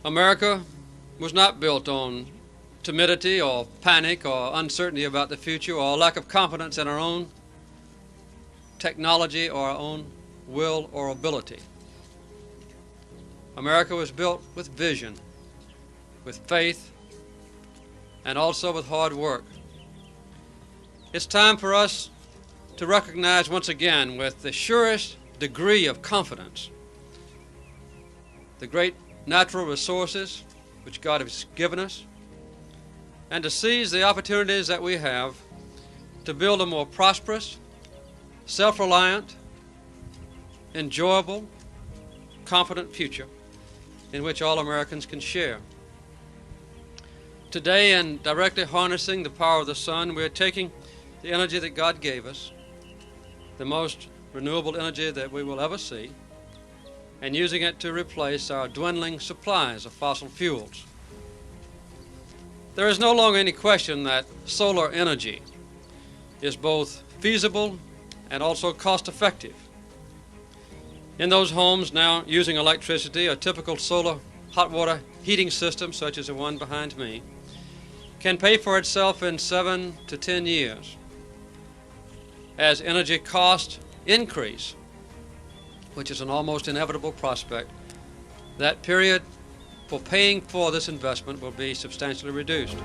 America was not built on timidity or panic or uncertainty about the future or a lack of confidence in our own technology or our own will or ability. America was built with vision, with faith, and also with hard work. It's time for us to recognize once again with the surest degree of confidence the great natural resources which God has given us, and to seize the opportunities that we have to build a more prosperous, self-reliant, enjoyable, confident future in which all Americans can share. Today, in directly harnessing the power of the sun, we're taking the energy that God gave us, the most renewable energy that we will ever see, and using it to replace our dwindling supplies of fossil fuels. There is no longer any question that solar energy is both feasible and also cost-effective. In those homes now using electricity, a typical solar hot water heating system, such as the one behind me, can pay for itself in 7 to 10 years. As energy costs increase, which is an almost inevitable prospect, that period for paying for this investment will be substantially reduced.